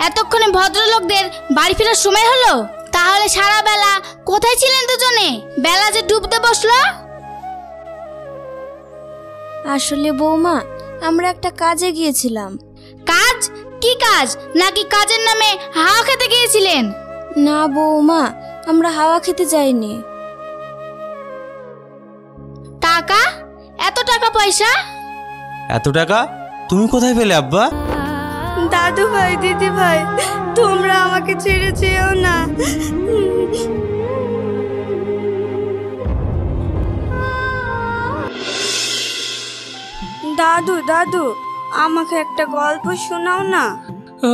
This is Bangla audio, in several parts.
এতক্ষণে ভদ্রলোকদের বাড়ি ফেরার সময় হলো? তাহলে সারা বেলা কোথায় ছিলেন দুজনে? বেলা যে ডুবতে বসলো। আসলে বৌমা, আমরা একটা কাজে গিয়েছিলাম। কাজ? কি কাজ? নাকি কাজের নামে হাওয়া খেতে গিয়েছিলেন? না বৌমা, আমরা হাওয়া খেতে যাইনি। টাকা? এত টাকা পয়সা? এত টাকা তুমি কোথায় পেলে আব্বা? দাদু ভাই, দিদি ভাই, তোমরা আমাকে ছেড়ে যেও না। দাদু দাদু, আমাকে একটা গল্প শোনাও না। ও,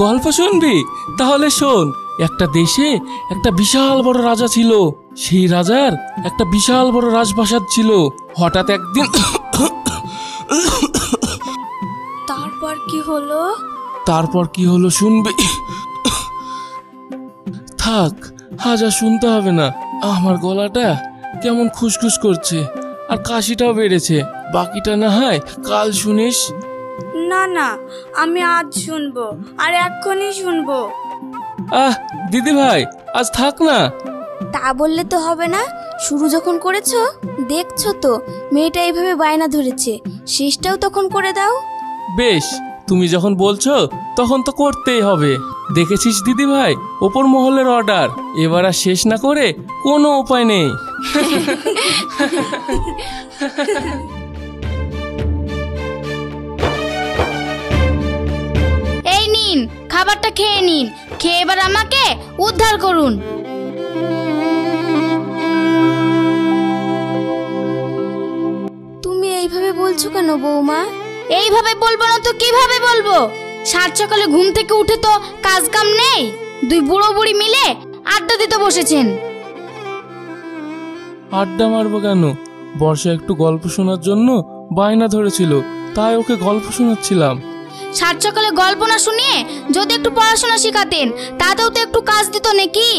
গল্প শুনবি? তাহলে শোন। একটা দেশে একটা বিশাল বড় রাজা ছিল। সেই রাজার একটা বিশাল বড় রাজপ্রাসাদ ছিল। হঠাৎ একদিন তারপর কি হলো? তারপর কি হলো শুনবি? থাক, আজ আর শুনতে হবে না। আমার গলাটা কেমন খুসখুস করছে, আর কাশিটাও বেড়েছে। বাকিটা না হয় কাল শুনিস। না না, আমি আজ শুনবো, আর এক্ষুনি শুনবো। দিদি ভাই, আজ থাক না। তা বললে তো হবে না। শুরু যখন করেছো, দেখছো তো মেয়েটা এইভাবে বায়না ধরেছে, শেষটাও তখন করে দাও। বেশ, তুমি যখন বলছো তখন তো করতেই হবে। দেখেছিস দিদি ভাই, ওপর মহলের অর্ডার। এবার আর শেষ না করে কোনো উপায় নেই। এই নিন, খাবারটা খেয়ে নিন। খেয়ে এবার আমাকে উদ্ধার করুন। তুমি এইভাবে বলছো কেন বৌমা? এইভাবে বলবো না তো কিভাবে বলবো? সাত সকালে ঘুম থেকে উঠে তো কাজ কাম নেই। দুই বুড়ো বুড়ি মিলে আড্ডা দিতে বসেছেন। আড্ডা মারবো কেন? বর্ষা একটু গল্প শোনার জন্য বায়না ধরেছিল, তাই ওকে গল্প শোনাচ্ছিলাম। সাত সকালে গল্প না শুনিয়ে যদি একটু পড়াশোনা শিখাতেন, তাতেও তো একটু কাজ দিত নাকি?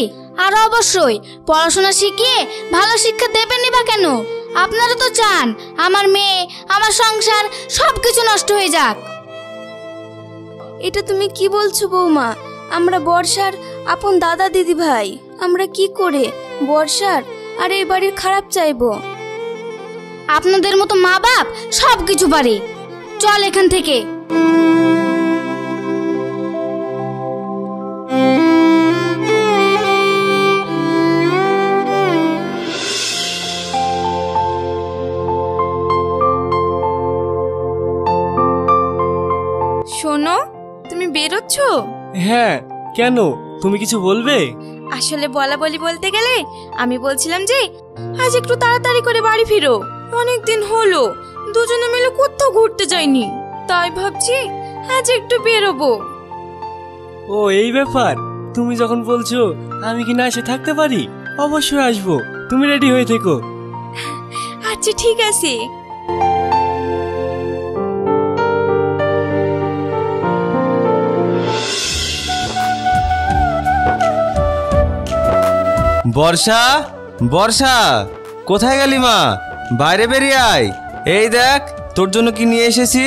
আর অবশ্যই পড়াশোনা শিখিয়ে ভালো শিক্ষা দেবেনই বা কেন? আপনারা তো চান আমার মেয়ে, আমার সংসার সবকিছু নষ্ট হয়ে যাক। এটা তুমি কি বলছো বৌমা? আমরা বর্ষার আপন দাদা দিদি ভাই। আমরা কি করে বর্ষার আর এই বাড়ির খারাপ চাইবো? আপনাদের মতো মা বাপ সবকিছু পারে। চল এখান থেকে। শোনো, তুমি বেরোচ্ছ? হ্যাঁ, কেন? তুমি কিছু বলবে? আসলে বলা বলি বলতে গেলে আমি বলছিলাম যে আজ একটু তাড়াতাড়ি করে বাড়ি ফিরো। অনেকদিন হলো দুজনে মিলে কোথাও ঘুরতে যাইনি, তাই ভাবছি আজ একটু বেরোবো। ও, এই ব্যাপার? তুমি যখন বলছো আমি কি না এসে থাকতে পারি? অবশ্যই আসবো, তুমি রেডি হয়ে থেকো। আচ্ছা ঠিক আছে। বর্ষা, বর্ষা, কোথায় গেলি মা? বাইরে বেরিয়ে আয়। এই দেখ তোর জন্য কি নিয়ে এসেছি।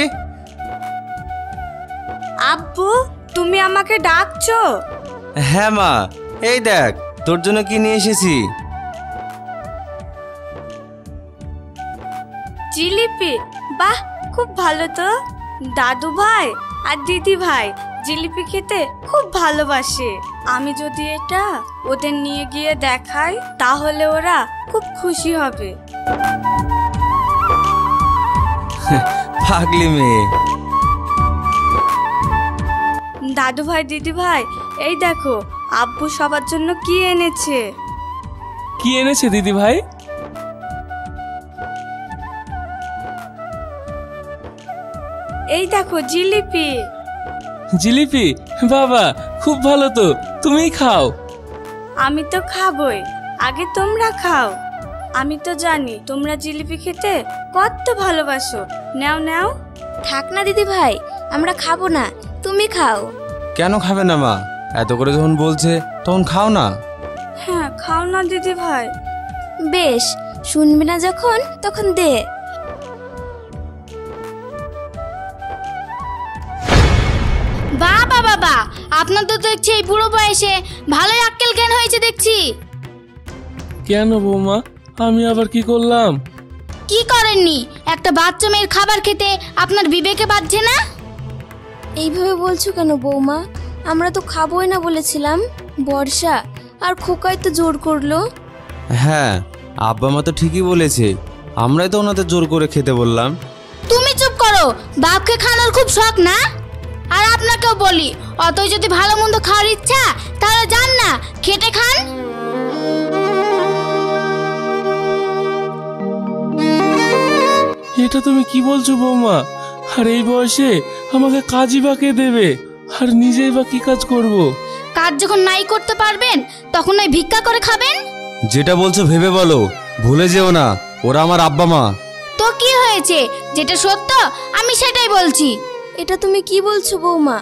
আব্বু, তুমি আমাকে ডাকছো? হ্যাঁ মা, এই দেখ তোর জন্য কি নিয়ে এসেছি। জিলিপি? বাহ, খুব ভালো তো। দাদু ভাই আর দিদি ভাই জিলিপি খেতে খুব ভালোবাসে। আমি যদি এটা ওদের নিয়ে গিয়ে দেখাই তাহলে ওরা খুব খুশি হবে। পাগলি মেয়ে। দাদু ভাই, দিদি ভাই, এই দেখো আব্বু সবার জন্য কি এনেছে। কি এনেছে দিদি ভাই? এই দেখো জিলিপি। জিলিপি? বাবা, খুব ভালো তো, তুমিই খাও। আমি তো খাবই, আগে তোমরা খাও। আমি তো জানি তোমরা জিলিপি খেতে কত ভালোবাসো। নাও নাও। থাক না দিদি ভাই, আমরা খাবো না, তুমি খাও। কেন খাবে না মা? এত করে যখন বলছে তখন খাও না। হ্যাঁ, খাও না দিদি ভাই। বেশ, শুনবি না যখন তখন দে। বাবা বাবা, আপনার তো দেখছি এই বুড়ো বয়সে ভালোই আক্কেল জ্ঞান হয়েছে দেখছি। কেন বৌমা, আমি আবার কি করলাম? কি করেননি? একটা বাচ্চা মেয়ের খাবার খেতে আপনার বিবেকে বাজছে না? এইভাবে বলছো কেন বৌমা? আমরা তো খাবোই না বলেছিলাম। বর্ষা আর খোকাই তো জোর করলো। হ্যাঁ, আব্বা মা তো ঠিকই বলেছে, আমরাই তো ওনাদের জোর করে খেতে বললাম। তুমি চুপ করো, বাপকে খাওয়ানোর খুব শখ না? আর আপনাকেও বলি, অতই যদি ভালো মন্দ খাওয়ার ইচ্ছা তাহলে যান না, খেটে খান। এটা তুমি কি বলছো বৌমা? আর এই বয়সে আমাকে কাজই বা কে দেবে? আর নিজেই বা কি কাজ করব? কাজ যখন নাই করতে পারবেন তখন ওই ভিক্ষা করে খাবেন। যেটা বলছো ভেবে বলো, ভুলে যেও না ওরা আমার আব্বা মা। তো কি হয়েছে? যেটা সত্য আমি সেটাই বলছি। এটা তুমি কি বলছো বৌমা?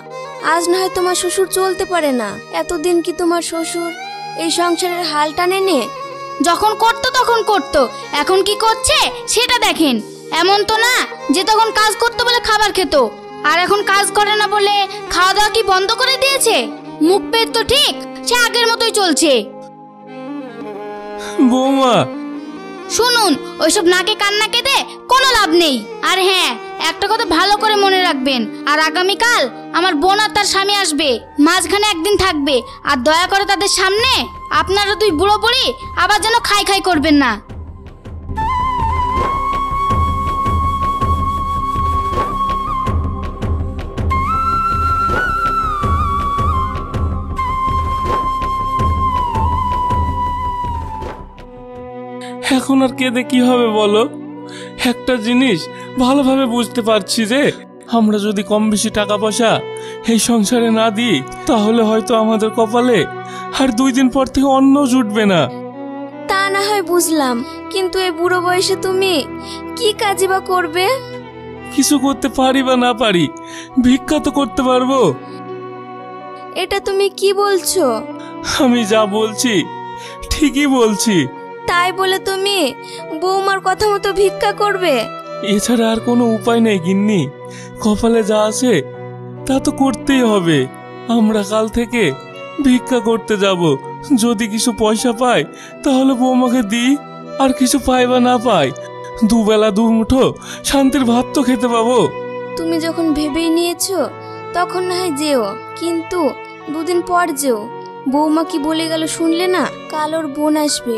আজ না হয় তোমার শ্বশুর চলতে পারে না, এতদিন কি তোমার শ্বশুর এই সংসারের হাল টানেনি? যখন করতো তখন করতো, এখন কি করছে সেটা দেখেন। এমন তো না যে তখন কাজ করতে বলে খাবার খেত, আর এখন কাজ করে না বলে খাওয়া দাওয়া কি বন্ধ করে দিয়েছে? মুখ পেট তো ঠিক সে আগের মতোই চলছে। বৌমা, শুনুন, ওইসব নাকে কান্না কেঁদে কোনো লাভ নেই। আর হ্যাঁ, একটা কথা ভালো করে মনে রাখবেন, আর আগামীকাল আমার বোন আর তার স্বামী আসবে, মাঝখানে একদিন থাকবে। আর দয়া করে তাদের সামনে আপনারা দুই বুড়ো বুড়ি আবার যেন খাই খাই করবেন না। এখন আর কেঁদে কি হবে বলো? একটা জিনিস ভালোভাবে বুঝতে পারছি যে আমরা যদি কম বেশি টাকা পয়সা এই সংসারে না দিই তাহলে হয়তো আমাদের কপালে আর 2 দিন পর থেকে অন্ন জুটবে না। তা না হয় বুঝলাম, কিন্তু এই বুড়ো বয়সে তুমি কি কাজই বা করবে? কিছু করতে পারি বা না পারি, ভিক্ষা তো করতে পারবো। এটা তুমি কি বলছো? আমি যা বলছি ঠিকই বলছি। তাই বলে তুমি বৌমার কথা মতো ভিক্ষা করবে? এছাড়া আর কোনো উপায় নেই গিন্নি, কপালে যা আছে তা তো করতেই হবে। আমরা কাল থেকে ভিক্ষা করতে যাব, যদি কিছু পয়সা পাই তাহলে বৌমাকে দিই, আর কিছু পাই বা না পাই দুবেলা 2 মুঠো শান্তির ভাত তো খেতে পাবো। তুমি যখন ভেবেই নিয়েছো তখন না হয় যেও, কিন্তু 2 দিন পর যেও। বৌমা কি বলে গেল শুনলে না? কাল ওর বোন আসবে,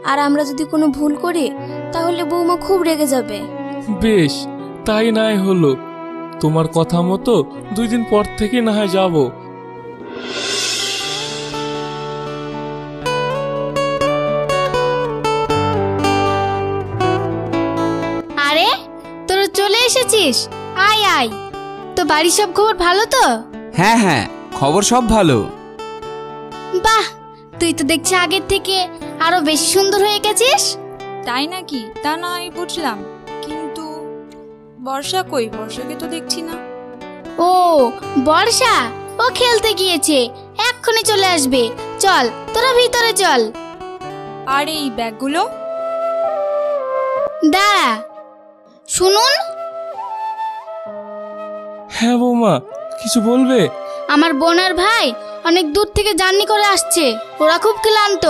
আর আমরা যদি কোনো ভুল করি তাহলে বৌমা খুব রেগে যাবে। বেশ, তাই নাই হলো, তোমার কথা মতো 2 দিন পর থেকে না হয় যাব। আরে তোরা চলে এসেছিস, আয় আয়। তো বাড়ির সব খবর ভালো তো? হ্যাঁ হ্যাঁ, খবর সব ভালো। বাহ, তুই তো দেখছি আগের থেকে আরো বেশি সুন্দর হয়ে গেছিস। তাই নাকি? তা নয় বুঝলাম, কিন্তু বর্ষা কই? বর্ষাকে তো দেখছি না। ও বর্ষা, ও খেলতে গিয়েছে, এক্ষুনি চলে আসবে। চল তোরা ভিতরে চল। আর এই ব্যাগগুলো? দাঁড়া, শুনুন। হ্যাঁ বৌমা, কিছু বলবে? আমার বোন আর ভাই অনেক দূর থেকে জার্নি করে আসছে, ওরা খুব ক্লান্ত।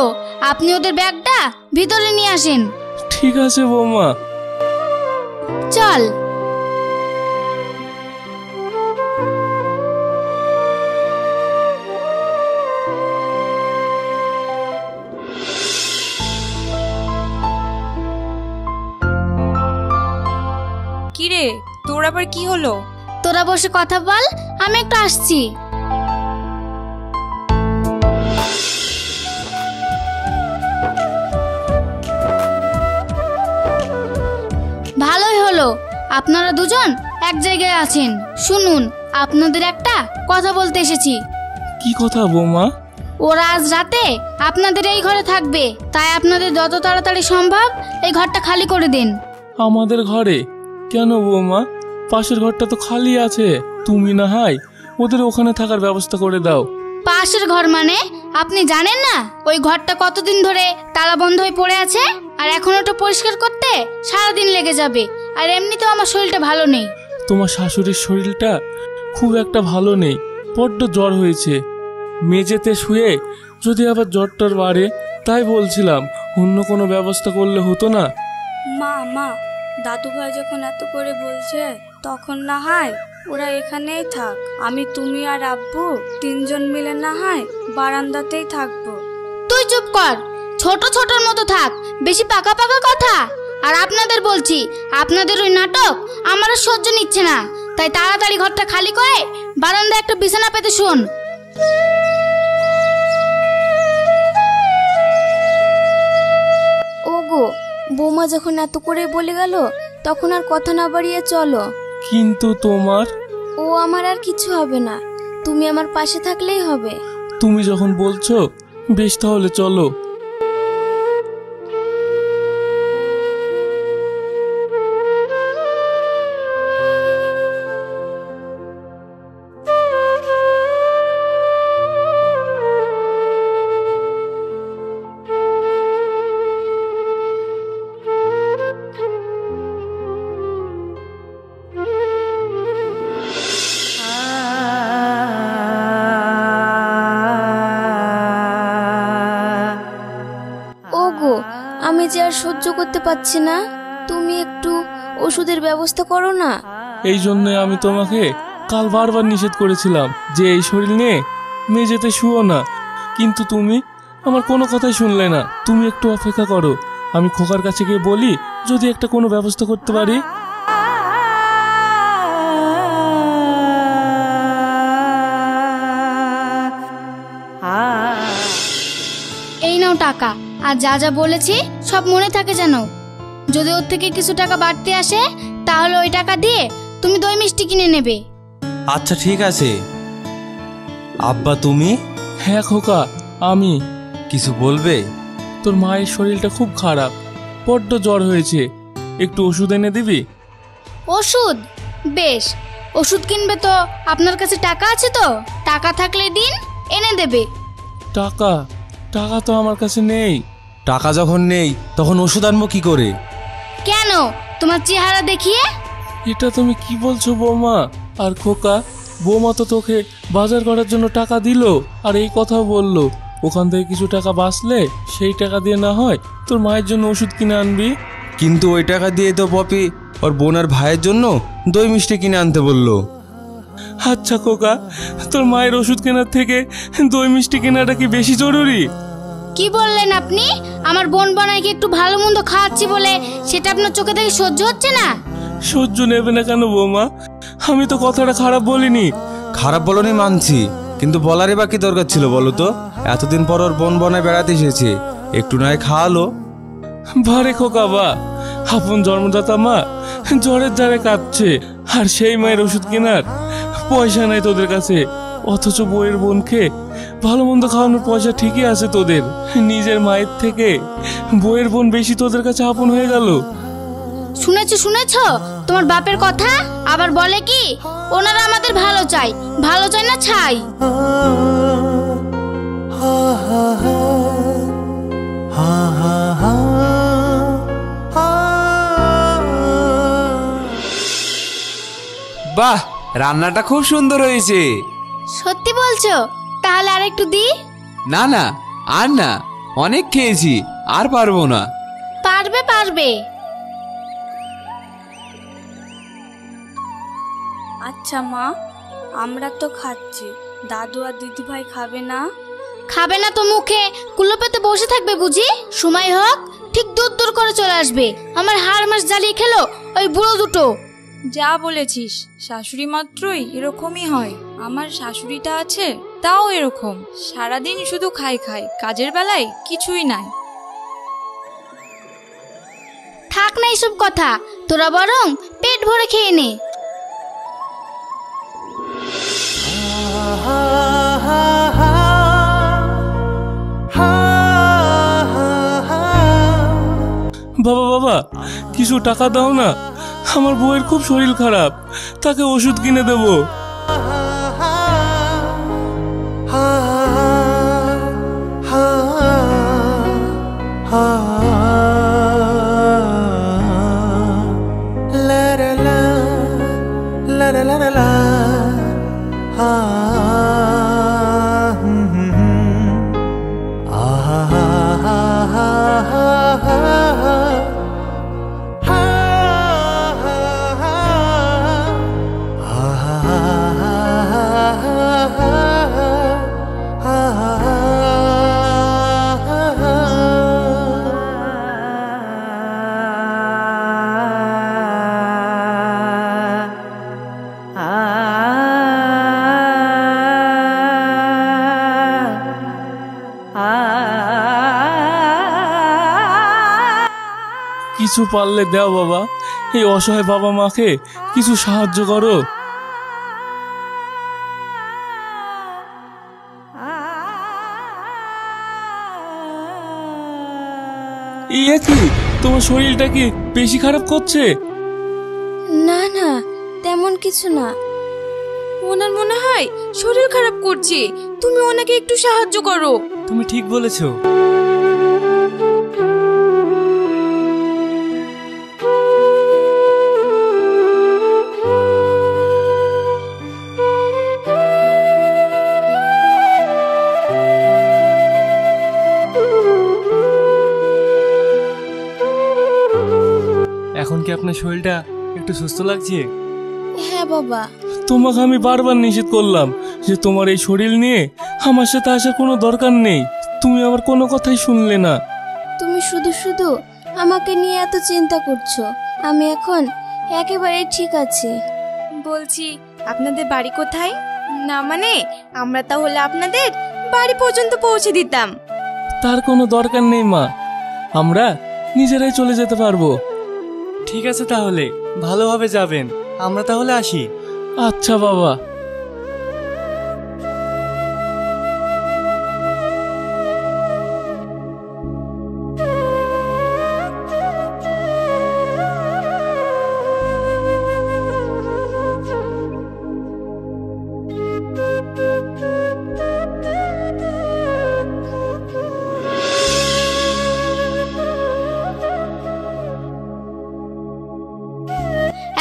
আপনি ওদের ব্যাগটা ভিতরে নিয়ে আসেন। ঠিক আছে বৌমা। চল। কিরে, তোর আবার কি হলো? তোরা বসে কথা বল, আমি একটু আসছি। ভালোই হলো আপনারা দুজন এক জায়গায় আছেন। শুনুন, আপনাদের একটা কথা বলতে এসেছি। কি কথা বৌমা? ওরা আজ রাতে আপনাদের এই ঘরে থাকবে, তাই আপনাদের যত তাড়াতাড়ি সম্ভব এই ঘরটা খালি করে দিন। আমাদের ঘরে? কেন বৌমা, পাশের ঘরটা তো খালি আছে। তুমি না হয় ওদের ওখানে থাকার ব্যবস্থা করে দাও। পাশের ঘর মানে? আপনি জানেন না ওই ঘরটা কতদিন ধরে তালা বন্ধ হয়ে পড়ে আছে? আর এখন ওটা পরিষ্কার করতে সারাদিন লেগে যাবে। আর এমনিতেও আমার শরীরটা ভালো নেই। তোমার শাশুড়ির শরীরটা খুব একটা ভালো নেই, বড্ড জ্বর হয়েছে। মেঝেতে শুয়ে যদি আবার জ্বরটার বাড়ে, তাই বলছিলাম অন্য কোনো ব্যবস্থা করলে হতো না? মা দাদু ভাই যখন এত করে বলছে তখন না হয় ওরা এখানেই থাক। আমি, তুমি আর আব্বু তিনজন মিলে না হয় বারান্দাতেই থাকবো। তুই চুপ কর, ছোট ছোটর মতো থাক, বেশি পাকা পাকা কথা। আর আপনাদের বলছি, আপনাদের ওই নাটক আমার আর সহ্য নিচ্ছে না। তাই তাড়াতাড়ি ঘরটা খালি করে বারান্দায় একটা বিছানা পেতে শোন। ওগো, বৌমা যখন এত করে বলে গেল তখন আর কথা না বাড়িয়ে চলো। কিন্তু তোমার? ও আমার আর কিছু হবে না, তুমি আমার পাশে থাকলেই হবে। তুমি যখন বলছো বেশ, তাহলে চলো। ওগো, আমি যে আর সহ্য করতে পারছি না, তুমি একটু ওষুধের ব্যবস্থা করো না। এই জন্যে আমি তোমাকে কাল বারবার নিষেধ করেছিলাম যে এই শরীর নিয়ে মেঝেতে শুও না, কিন্তু তুমি আমার কোনো কথাই শুনলে না। তুমি একটু অপেক্ষা করো, আমি খোকার কাছে গিয়ে বলি যদি একটা কোনো ব্যবস্থা করতে পারি। এই নাও টাকা, আর যা যা বলেছি সব মনে থাকে যেন। যদি ওর থেকে কিছু টাকা বাড়তে আসে তাহলে ওই টাকা দিয়ে তুমি দই মিষ্টি কিনে নেবে। আচ্ছা ঠিক আছে। আব্বা তুমি? হ্যাঁ খোকা, আমি। কিছু বলবে? তোর মায়ের শরীরটা খুব খারাপ, বড্ড জ্বর হয়েছে, একটু ওষুধ এনে দিবি? ওষুধ? বেশ, ওষুধ কিনবে তো আপনার কাছে টাকা আছে তো? টাকা থাকলে দিন, এনে দেবে। টাকা? টাকা তো আমার কাছে নেই। টাকা যখন নেই তখন ওষুধ আনবো কি করে? কেন, তোমার চেহারা দেখিয়ে? এটা তুমি কি বলছো বৌমা? আর খোকা, বৌমা তো তোকে বাজার করার জন্য টাকা দিল, আর এই কথাও বললো ওখান থেকে কিছু টাকা বাঁচলে সেই টাকা দিয়ে না হয় তোর মায়ের জন্য ওষুধ কিনে আনবি। কিন্তু ওই টাকা দিয়ে তো পপি ওর বোনের ভাইয়ের জন্য দই মিষ্টি কিনে আনতে বললো। আচ্ছা খোকা, তোর মায়ের ওষুধ কেনার থেকে দই মিষ্টি কেনাটা কি বেশি জরুরি? কি বললেন আপনি? আমার বোন বানাইকে একটু ভালো মন্দ খাওয়াচ্ছি বলে সেটা আপনার চোখে দেখে সহ্য হচ্ছে না? সহ্য নেবে না কেন বৌমা? আমি তো কথাটা খারাপ বলিনি। খারাপ বলনি মানছি, কিন্তু বলারই বা কি দরকার ছিল বলো তো? এতদিন পর ওর বোন বনায় বেড়াতে এসেছে, একটু নয় খাওয়ালো। ভারে খোকা বা, আপন জন্মদাতা মা জ্বরের জ্বারে কাঁদছে, আর সেই মায়ের ওষুধ কেনার পয়সা নাই তোদের কাছে। অথচ বউয়ের বোনকে ভালো মন্দ খাওয়ানোর পয়সা ঠিকই আছে তোদের। নিজের মায়ের থেকে বউয়ের বোন বেশি তোদের কাছে আপন হয়ে গেল। শুনেছো তোমার বাপের কথা? আবার বলে কি ওনারা আমাদের ভালো চাই, ভালো চাই না ছাই। বাহ, রান্নাটা খুব সুন্দর হয়েছে। সত্যি বলছো? তাহলে আর একটু দি। না না, আর না, অনেক খেয়েছি, আর পারবো না। পারবে। আচ্ছা মা, আমরা তো খাচ্ছি, দাদু আর দিদি ভাই খাবে না? খাবে না তো মুখে কুলো পেতে বসে থাকবে বুঝি? সময় হোক ঠিক দূর করে চলে আসবে। আমার হাড় মাস জ্বালিয়ে খেলো ওই বুড়ো দুটো। যা বলেছিস, শাশুড়ি মাত্রই এরকমই হয়। আমার শাশুড়িটা আছে তাও এরকম, সারাদিন শুধু খাই, কাজের বেলায় কিছুই নাই। থাক না এইসব কথা, তোরা বরং পেট ভরে খেয়ে নে। বাবা, কিছু টাকা দাও না, আমার বউয়ের খুব শরীর খারাপ, তাকে ওষুধ কিনে দেবো। la la la la la la কিছু পারলে দাও বাবা, এই অসহায় বাবা মাকে কিছু সাহায্য করো। ইয়ে কি, তোমার শরীরটা কি বেশি খারাপ করছে? না না, তেমন কিছু না। ওনার মনে হয় শরীর খারাপ করছে, তুমি ওনাকে একটু সাহায্য করো। তুমি ঠিক বলেছো। এখন কি আপনার শরীরটা একটু সুস্থ লাগছে? হ্যাঁ বাবা। তোমাকে আমি বারবার নিষেধ করলাম যে তোমার এই শরীর নিয়ে আমার সাথে আসার কোনো দরকার নেই, তুমি আমার কোনো কথাই শুনলে না। তুমি শুধু শুধু আমাকে নিয়ে এত চিন্তা করছো, আমি এখন একেবারে ঠিক আছি। বলছি আপনাদের বাড়ি কোথায়? না মানে আমরা তাহলে আপনাদের বাড়ি পর্যন্ত পৌঁছে দিতাম। তার কোনো দরকার নেই মা, আমরা নিজেরাই চলে যেতে পারবো। ঠিক আছে, তাহলে ভালোভাবে যাবেন, আমরা তাহলে আসি। আচ্ছা বাবা।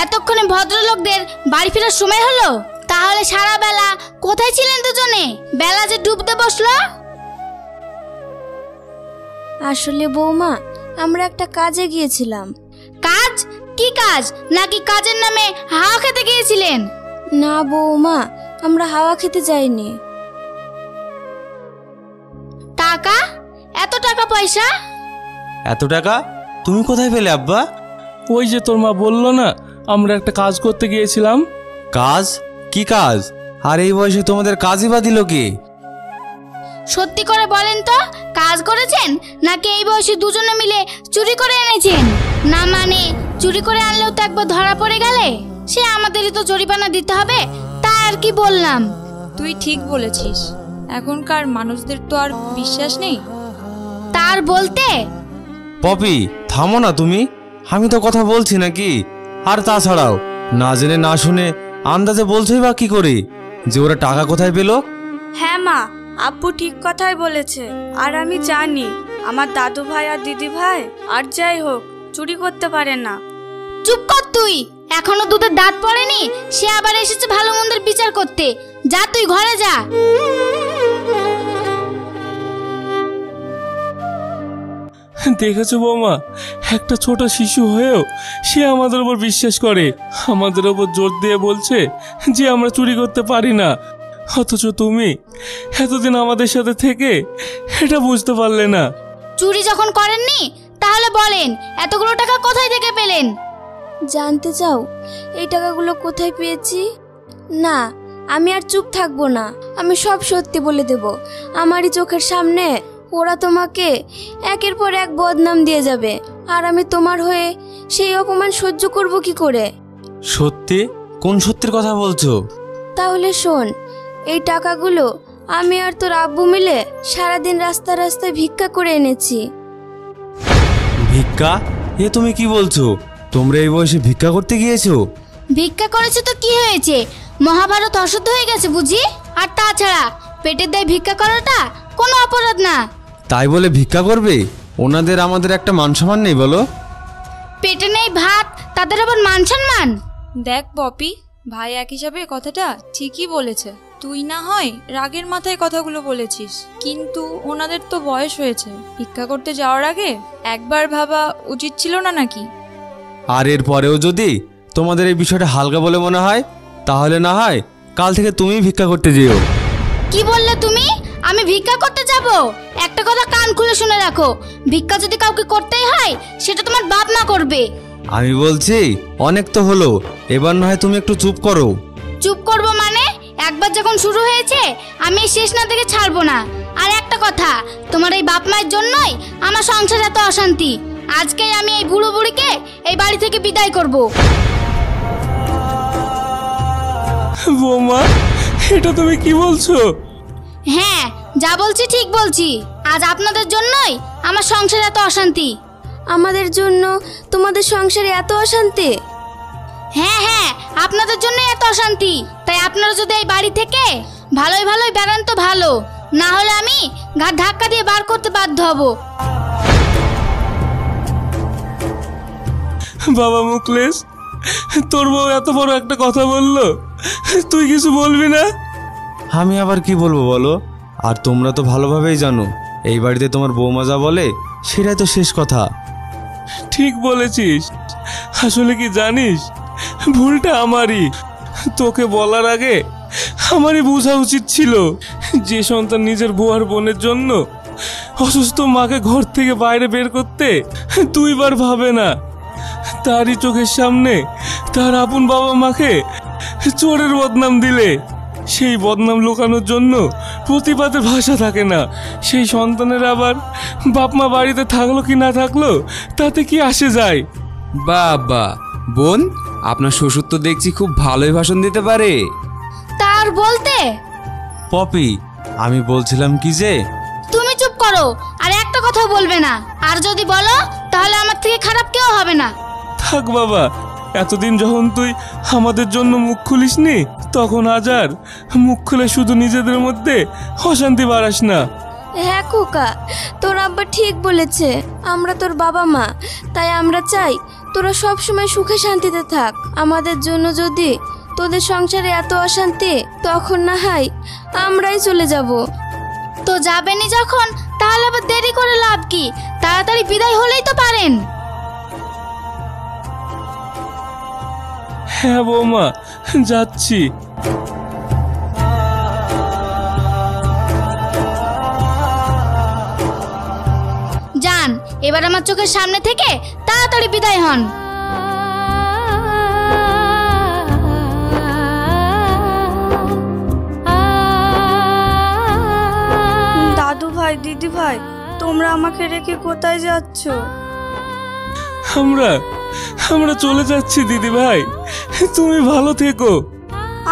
এতক্ষণে ভদ্রলোকদের বাড়ি ফেরার সময় হলো? তাহলে সারা বেলা কোথায় ছিলেন দুজনে? বেলা যে ডুবতে বসলো। আসলে বৌমা, আমরা একটা কাজে গিয়েছিলাম। কাজ? কি কাজ? নাকি কাজের নামে হাওয়া খেতে গিয়েছিলেন? না বৌমা, আমরা হাওয়া খেতে যাইনি। টাকা? এত টাকা পয়সা? এত টাকা তুমি কোথায় পেলে আব্বা? ওই যে তোর মা বললো না, আমরা একটা কাজ করতে গিয়েছিলাম। কাজ? কি কাজ? আর এই বয়সে তোমাদের কাজই বা দিল কে? সত্যি করে বলেন তো, কাজ করেছেন নাকি এই বয়সে দুজনে মিলে চুরি করে এনেছেন? না মানে চুরি করে আনলেও তো একবার ধরা পড়ে গেলে সে আমাদেরই তো জরিমানা দিতে হবে, তাই আর কি বললাম। তুই ঠিক বলেছিস, এখনকার মানুষদের তো আর বিশ্বাস নেই। তার বলতে? পপি থামো না তুমি, আমি তো কথা বলছি নাকি। আর তাছাড়াও না জেনে না শুনে আন্দাজে বলছোই বা কি করে যে ওরা টাকা কোথায় পেলো? হ্যাঁ মা, আব্বু ঠিক কথাই বলেছে। আর আমি জানি আমার দাদু ভাই আর দিদি ভাই আর যাই হোক চুরি করতে পারে না। চুপ কর তুই, এখনো দুধের দাঁত পড়েনি, সে আবার এসেছে ভালো মন্দের বিচার করতে। যা তুই ঘরে যা। দেখেছো বৌমা, একটা ছোট শিশু হয়েও সে আমাদের উপর বিশ্বাস করে, আমাদের উপর জোর দিয়ে বলছে যে আমরা চুরি করতে পারি না। অথচ তুমি এতদিন আমাদের সাথে থেকে এটা বুঝতে পারলে না। চুরি যখন করেননি তাহলে বলেন এতগুলো টাকা কোথায় থেকে পেলেন? জানতে চাও এই টাকাগুলো কোথায় পেয়েছি? না, আমি আর চুপ থাকবো না, আমি সব সত্যি বলে দেব। আমারই চোখের সামনে ওরা তোমাকে একের পর এক বদনাম দিয়ে যাবে, আর আমি তোমার হয়ে সেই অপমান সহ্য করব কি করে? সত্যি? কোন সত্যির কথা বলছো? তাহলে শোন, এই টাকাগুলো আমি আর তোর আব্বু মিলে সারাদিন রাস্তা রাস্তায় ভিক্ষা করে এনেছি। ভিক্ষা? এ তুমি কি বলছো? তোমরা এই বয়সে ভিক্ষা করতে গিয়েছো? ভিক্ষা করেছে তো কি হয়েছে? মহাভারত অশুদ্ধ হয়ে গেছে বুঝি? আর তাছাড়া পেটের দায়ে ভিক্ষা করাটা কোনো অপরাধ না। তাই বলে ভিক্ষা করবে? ওনাদের আমাদের একটা মান সম্মান নেই বলো? পেটে নেই ভাত, তাদের আবার মান সম্মান? দেখ পপি, ভাই এক হিসাবে কথাটা ঠিকই বলেছে। তুই না হয় রাগের মাথায় কথাগুলো বলেছিস, কিন্তু ওনাদের তো বয়স হয়েছে, ভিক্ষা করতে যাওয়ার আগে একবার ভাবা উচিত ছিল না নাকি? আর এর পরেও যদি তোমাদের এই বিষয়টা হালকা বলে মনে হয়, তাহলে না হয় কাল থেকে তুমি ভিক্ষা করতে যেও। কি বললে তুমি? আমি ভিক্ষা করতে যাব? একটা কথা কান খুলে শুনে রাখো, ভিক্ষা যদি কাউকে করতেই হয় সেটা তোমার বাপ মা করবে। আমি বলছি অনেক তো হলো, এবার না হয় তুমি একটু চুপ করো। চুপ করব মানে? একবার যখন শুরু হয়েছে আমি শেষ না থেকে ছাড়বো না। আর একটা কথা, তোমার এই বাপ মায়ের জন্যই আমার সংসারে এত অশান্তি। আজকেই আমি এই বুড়ো বুড়িকে এই বাড়ি থেকে বিদায় করব। বৌমা, এটা তুমি কি বলছো? হ্যাঁ, যা বলছি ঠিক বলছি। আজ আপনাদের জন্যই আমার সংসারে এত অশান্তি। আমাদের জন্য তোমাদের সংসারে এত অশান্তি? হ্যাঁ হ্যাঁ, আপনাদের জন্য এত অশান্তি। তাই আপনারা যদি এই বাড়ি থেকে ভালোই ভালোই বেড়ান তো ভালো, না হলে আমি ঘাট ধাক্কা দিয়ে বার করতে বাধ্য হব। বাবা মুকলেশ, তোর বউ এত বড় একটা কথা বললো, তুই কিছু বলবি না? আমি আবার কি বলবো বলো? আর তোমরা তো ভালোভাবেই জানো এই বাড়িতে তোমার বৌমা যা বলে সেটাই তো শেষ কথা। ঠিক বলেছিস। আসলে কি জানিস, ভুলটা আমারই। তোকে বলার আগে আমারই বোঝা উচিত ছিল যে সন্তান নিজের বউ আর বোনের জন্য অসুস্থ মাকে ঘর থেকে বাইরে বের করতে দুইবার ভাবে না, তারই চোখের সামনে তার আপন বাবা মাকে চোরের বদনাম দিলে সেই বদনাম লুকানোর জন্য প্রতিবাদের ভাষা থাকে না। সেই সন্তানের আবার বাপ মা বাড়িতে থাকলো কি না থাকলো তাতে কি আসে যায়? বাবা, বোন, আপনার শ্বশুর তো দেখছি খুব ভালোই ভাষণ দিতে পারে। তার বলতে পপি, আমি বলছিলাম কি যে তুমি চুপ করো আর একটা কথা বলবে না। আর যদি বলো তাহলে আমার থেকে খারাপ কেউ হবে না। থাক বাবা, এতদিন যখন তুই আমাদের জন্য মুখ খুলিসনি, তখন আজ আর মুখ খুলে শুধু নিজেদের মধ্যে অশান্তি বাড়াস না। হ্যাঁ খোকা, তোর আব্বা ঠিক বলেছে। আমরা তোর বাবা মা, তাই আমরা চাই তোরা সব সময় সুখে শান্তিতে থাক। আমাদের জন্য যদি তোদের সংসারে এত অশান্তি, তখন না হয় আমরাই চলে যাব। তো যাবেনই যখন, তাহলে আবার দেরি করে লাভ কি? তাড়াতাড়ি বিদায় হলেই তো পারেন। হ্যাঁ বৌমা, যাচ্ছি। যান, এবার আমার চোখের সামনে থেকে তাড়াতাড়ি বিদায় হন। দাদু ভাই, দিদি ভাই, তোমরা আমাকে রেখে কোথায় যাচ্ছ? আমরা চলে যাচ্ছি দিদি ভাই, তুমি ভালো থেকো।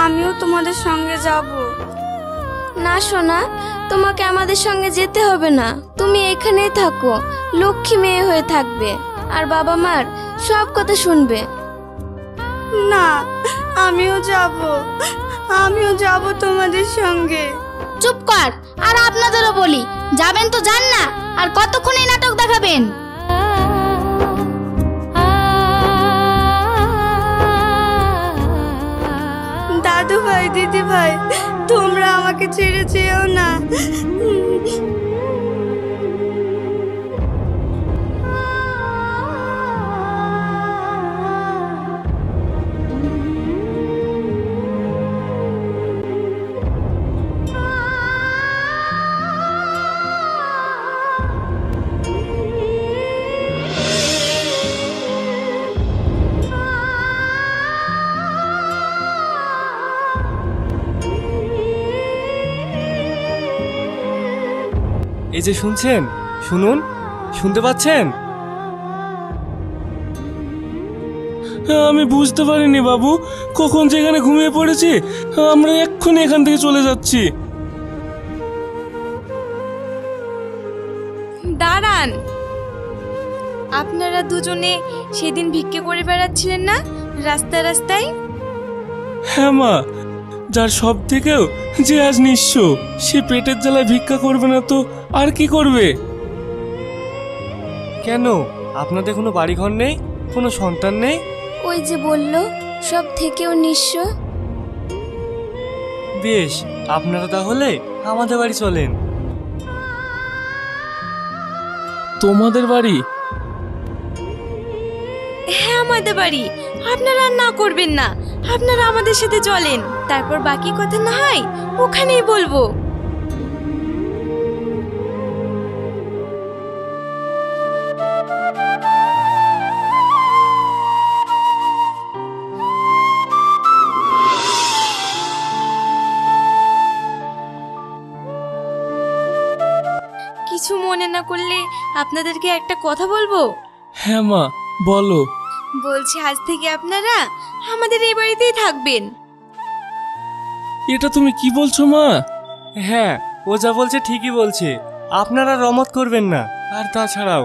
আমিও তোমাদের সঙ্গে যাব। না সোনা, তোমাকে আমাদের সঙ্গে যেতে হবে না। তুমি এখানেই থাকো, লক্ষ্মী মেয়ে হয়ে থাকবে আর বাবা মার সব কথা শুনবে। না, আমিও যাব তোমাদের সঙ্গে। চুপ কর। আর আপনাদেরও বলি, যাবেন তো যান না, আর কতক্ষণ এই নাটক দেখাবেন? দাদু ভাই, দিদি ভাই, তোমরা আমাকে ছেড়ে যেও না। এই যে শুনছেন, শুনুন, শুনতে পাচ্ছেন? আমি বুঝতে পারিনি বাবু, কখন যেখানে ঘুমিয়ে পড়েছি। আমরা এক্ষুনি এখান থেকে চলে যাচ্ছি। দাঁড়ান, আপনারা দুজনে সেদিন ভিক্ষে করে বেড়াচ্ছিলেন না রাস্তায় রাস্তায়? হ্যাঁ মা, যার সব থেকেও যে আজ নিঃস্ব, সে পেটের জ্বালায় ভিক্ষা করবে না তো আর কি করবে? কেন, আপনাদের কোনো বাড়িঘর নেই, কোনো সন্তান নেই? ওই যে বললো সব থেকেও নিঃস্ব। বেশ, আপনারা তাহলে আমাদের বাড়ি চলেন। তোমাদের বাড়ি? হ্যাঁ, আমাদের বাড়ি। আপনারা আর না করবেন না, আপনারা আমাদের সাথে চলেন, তারপর বাকি কথা না হয় ওখানেই বলবো। কিছু মনে না করলে আপনাদেরকে একটা কথা বলবো? হ্যাঁ মা, বলো। বলছি আজ থেকে আপনারা আমাদের এই বাড়িতেই থাকবেন। এটা তুমি কি বলছো মা? হ্যাঁ, ও যা বলছে ঠিকই বলছে। আপনারা রমত করবেন না। আর তাছাড়াও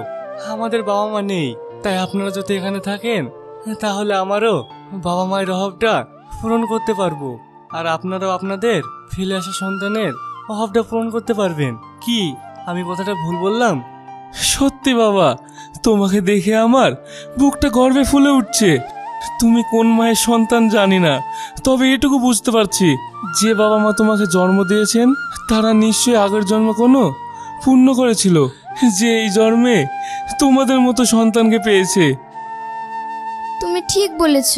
আমাদের বাবা মা নেই, তাই আপনারা যদি এখানে থাকেন তাহলে আমারও বাবা মায়ের অভাবটা পূরণ করতে পারবো, আর আপনারাও আপনাদের ফেলে আসা সন্তানের অভাবটা পূরণ করতে পারবেন। কি আমি কথাটা ভুল বললাম? সত্যি বাবা, তোমাকে দেখে আমার বুকটা গর্বে ফুলে উঠছে। তুমি কোন মায়ের সন্তান জানি না, তবে এটুকু বুঝতে পারছি যে বাবা মা তোমাকে জন্ম দিয়েছেন তারা নিশ্চয়ই আগের জন্ম কোনো পুণ্য করেছিল, যে এই জন্মে তোমাদের মতো সন্তানকে পেয়েছে। তুমি ঠিক বলেছ।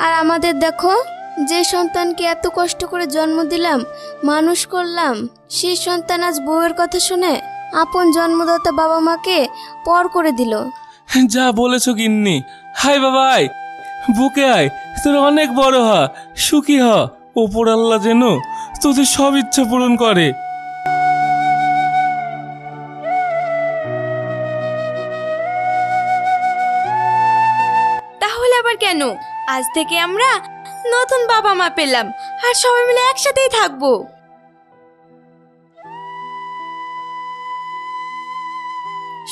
আর আমাদের দেখো, যে সন্তানকে এত কষ্ট করে জন্ম দিলাম, মানুষ করলাম, সেই সন্তান আজ বউয়ের কথা শুনে আপন জন্মদাতা বাবা মাকে পর করে দিল। যা বলেছ গিন্নি। হাই বাবা, আয়, বুকে আয়, তোর অনেক বড় হ, সুখী হ। ওপর আল্লাহ যেন তোদের সব ইচ্ছা পূরণ করে। তাহলে আবার কেন? আজ থেকে আমরা নতুন বাবা মা পেলাম, আর সবাই মিলে একসাথেই থাকবো।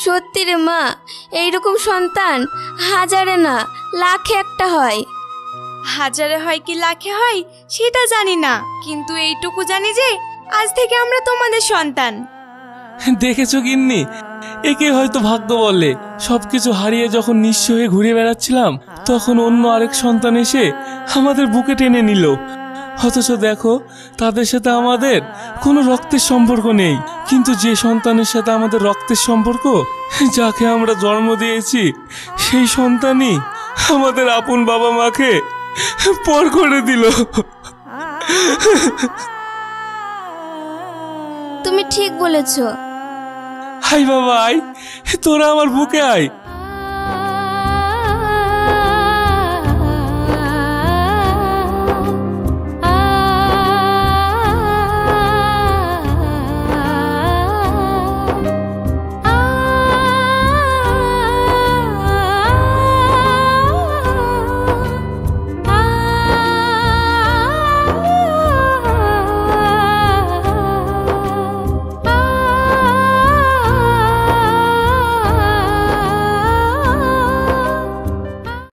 সত্যি রে মা, এইরকম সন্তান হাজারে না লাখে একটা হয়। হাজারে হয় কি লাখে হয় সেটা জানি না, কিন্তু এইটুকু জানি যে আজ থেকে আমরা তোমাদের সন্তান। দেখেছো গিন্নি, একে হয়তো ভাগ্য বলে। সবকিছু হারিয়ে যখন নিঃস্ব হয়ে ঘুরে বেড়াচ্ছিলাম, তখন অন্য আরেক সন্তান এসে আমাদের বুকে টেনে নিল। অথচ দেখো, তাদের সাথে আমাদের কোনো রক্তের সম্পর্ক নেই, কিন্তু যে সন্তানের সাথে আমাদের রক্তের সম্পর্ক, যাকে আমরা জন্ম দিয়েছি, সেই সন্তানই আমাদের আপন বাবা মাকে পর করে দিল। তুমি ঠিক বলেছ। হাই বাবা, আয়, তোরা আমার বুকে আয়।